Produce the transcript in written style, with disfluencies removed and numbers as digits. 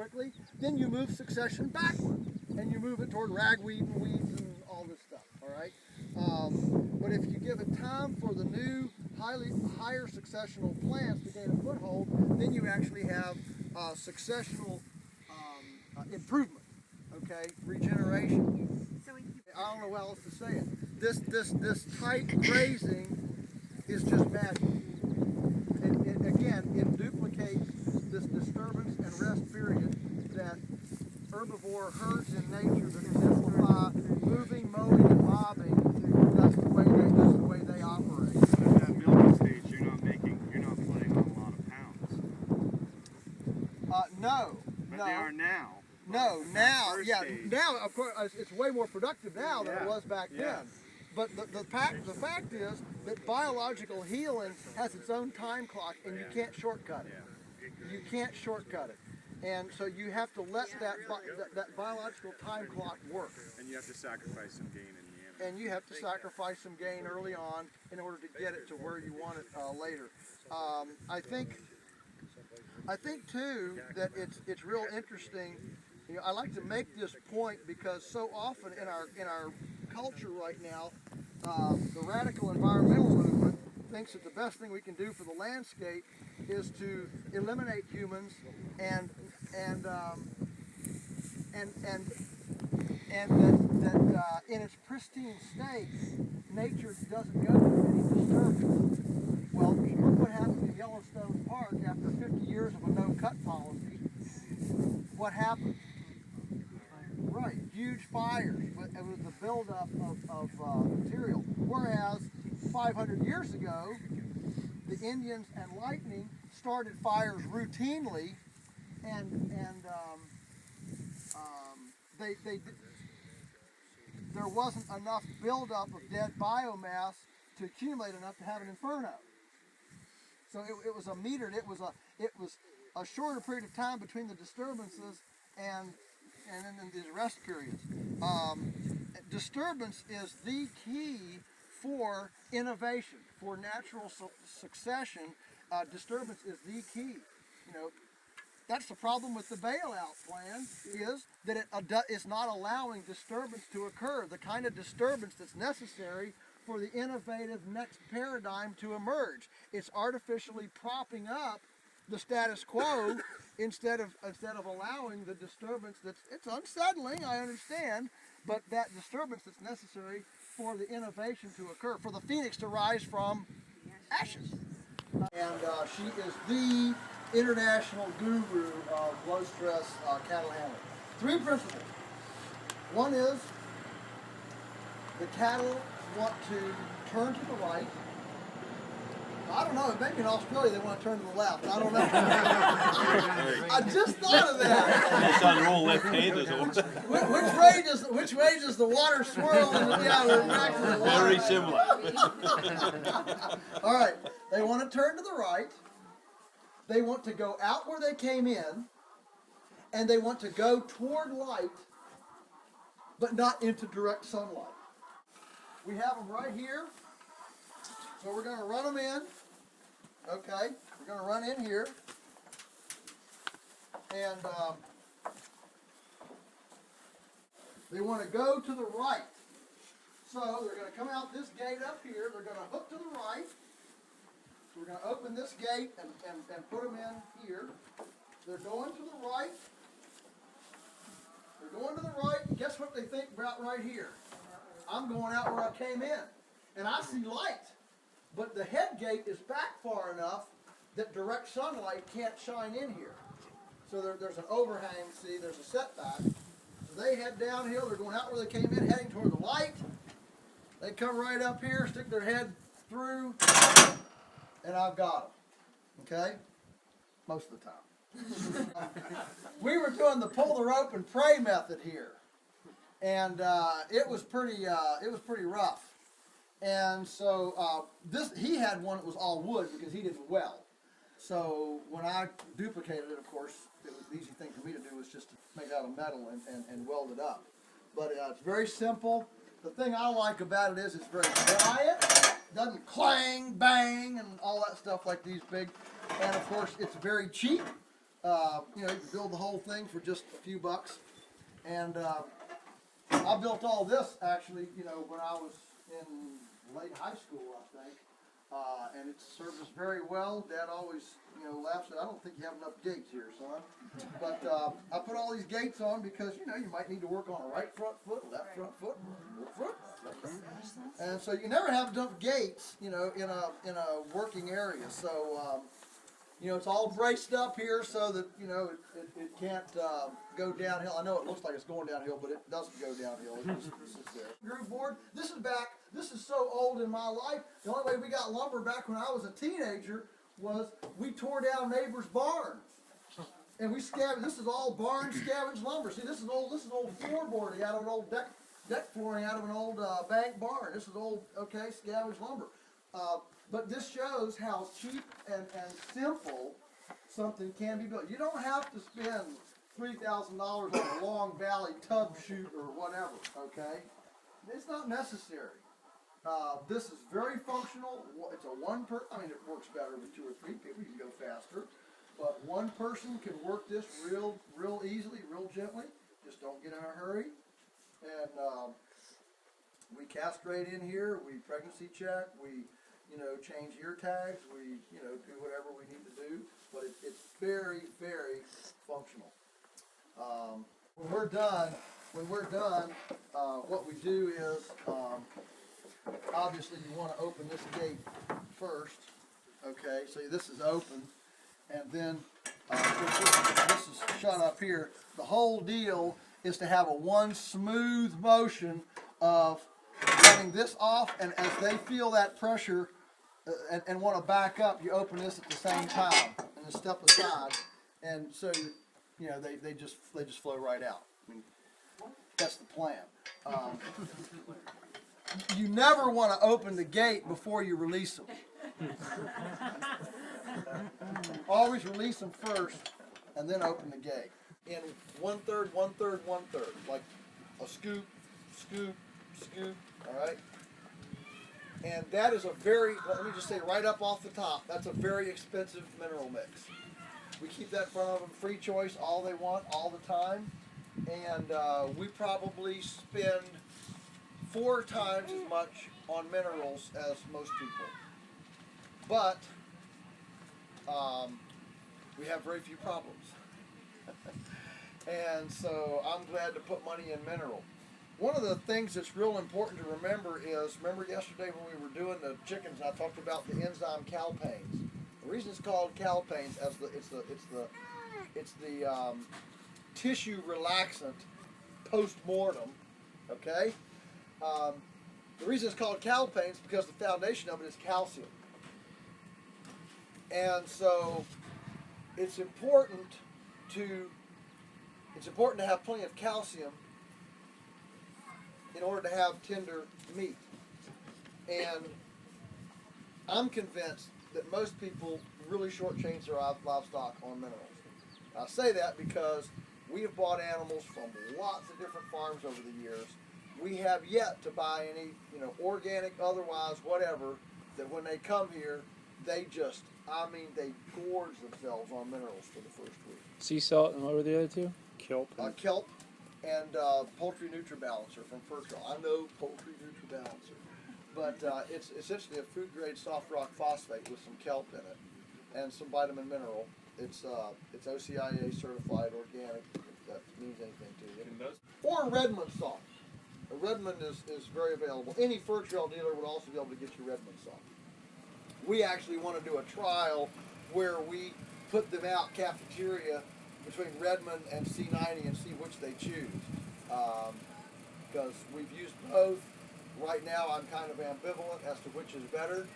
quickly, then you move succession backward, and you move it toward ragweed and weeds and all this stuff, all right? But if you give it time for the new higher successional plants to gain a foothold, then you actually have successional improvement, okay, regeneration. I don't know how else to say it. This tight grazing is just magic. It duplicates this disturbance and rest period that herbivore herds in nature that exemplify moving, mowing, and mobbing. That's the way they operate. At that milking stage, you're not playing on a lot of pounds. No. But they are now. No, now, yeah, stage. now of course it's way more productive now than it was back then. But the fact is that biological healing has its own time clock, and you can't shortcut it. You can't shortcut it, and so you have to let that biological time clock work. And you have to sacrifice some gain in the end. And you have to sacrifice some gain early on in order to get it to where you want it later. I think too that it's real interesting. You know, I like to make this point because so often in our culture right now, the radical environmental movement thinks that the best thing we can do for the landscape is to eliminate humans and that in its pristine state, nature doesn't go through any disturbance. Well, look what happened in Yellowstone Park after 50 years of a no-cut policy. What happened? Right, huge fires. It was the buildup of material. Whereas 500 years ago, the Indians and Lightning started fires routinely, and there wasn't enough buildup of dead biomass to accumulate enough to have an inferno. So it was a metered. It was a shorter period of time between the disturbances and then these rest periods. Disturbance is the key for innovation, for natural succession. Disturbance is the key. You know, that's the problem with the bailout plan, is that it is not allowing disturbance to occur, the kind of disturbance that's necessary for the innovative next paradigm to emerge. It's artificially propping up the status quo instead of allowing the disturbance it's unsettling, I understand, but that disturbance that's necessary for the innovation to occur, for the phoenix to rise from ashes. And she is the international guru of low stress cattle handling. 3 principles. One is the cattle want to turn to the right. I don't know, maybe in Australia they want to turn to the left. I don't know. I just thought of that. It's on roll left handers. Which way does the water swirl? Back to the water. Very similar. All right, they want to turn to the right. They want to go out where they came in, and they want to go toward light, but not into direct sunlight. We have them right here, so we're going to run them in. Okay, we're going to run in here, and they want to go to the right. So they're going to come out this gate up here. They're going to hook to the right. So we're going to open this gate and put them in here. They're going to the right. They're going to the right. And guess what they think about right here? I'm going out where I came in. And I see light. But the head gate is back far enough that direct sunlight can't shine in here. So there's an overhang, see, there's a setback. So they head downhill. They're going out where they came in, heading toward the light. They come right up here, stick their head through, and I've got them. Okay? Most of the time. We were doing the pull the rope and pray method here, and it was pretty rough. And so he had one that was all wood because he didn't weld. So when I duplicated it, of course, it was the easy thing for me to do was just to make it out of metal and weld it up. But it's very simple. The thing I like about it is it's very quiet. Doesn't clang, bang, and all that stuff like these big. And of course, it's very cheap. You know, you can build the whole thing for just a few bucks. And I built all this actually, you know, when I was in late high school, I think. And it served us very well. Dad always, you know, laughs at, I don't think you have enough gates here, son. But I put all these gates on because, you know, you might need to work on a right front foot, left front foot, left front. And so you never have enough gates, you know, in a working area. So, you know, it's all braced up here so that, you know, it can't go downhill. I know it looks like it's going downhill, but it doesn't go downhill. It just sits there. Groove board, this is so old in my life. The only way we got lumber back when I was a teenager was we tore down neighbors' barns. And we scavenged, this is all barn scavenged lumber. See, this is old floorboarding out of an old deck flooring out of an old bank barn. This is old, okay, scavenged lumber. But this shows how cheap and simple something can be built. You don't have to spend $3,000 on a Long Valley tub chute or whatever, okay? It's not necessary. This is very functional. It's a I mean, it works better with 2 or 3 people. You can go faster. But one person can work this real easily, real gently. Just don't get in a hurry. And we castrate in here. We pregnancy check. We, you know, change ear tags. We, you know, do whatever we need to do. But it's very functional. When we're done, what we do is, obviously you want to open this gate first. Okay, so this is open. And then this is shut up here. The whole deal is to have one smooth motion of getting this off, and as they feel that pressure and want to back up, you open this at the same time and then step aside, and so you know they just flow right out. I mean, that's the plan. You never want to open the gate before you release them. Always release them first, and then open the gate. In 1/3, 1/3, 1/3, like a scoop, scoop, scoop. All right. And that is let me just say right up off the top, that's a very expensive mineral mix. We keep that in front of them, free choice, all they want, all the time. And we probably spend 4 times as much on minerals as most people. But we have very few problems. And so I'm glad to put money in mineral. One of the things that's real important to remember yesterday when we were doing the chickens, I talked about the enzyme calpains. The reason it's called calpains, it's the tissue relaxant post-mortem, okay? The reason it's called calpains is because the foundation of it is calcium. And so it's important to have plenty of calcium in order to have tender meat. And I'm convinced that most people really shortchange their livestock on minerals. I say that because we have bought animals from lots of different farms over the years. We have yet to buy any, you know, organic, otherwise, whatever, that when they come here, they gorge themselves on minerals for the first week. Sea salt, and what were the other 2? Kelp. Kelp and poultry NutriBalancer from Fertile. I know poultry NutriBalancer, but it's essentially a food-grade soft rock phosphate with some kelp in it and some vitamin mineral. It's OCIA certified organic, if that means anything to you. Or Redmond salt. Redmond is very available. Any fur trail dealer would also be able to get you Redmond salt. We actually want to do a trial where we put them out cafeteria between Redmond and C90 and see which they choose. Because we've used both. Right now I'm kind of ambivalent as to which is better.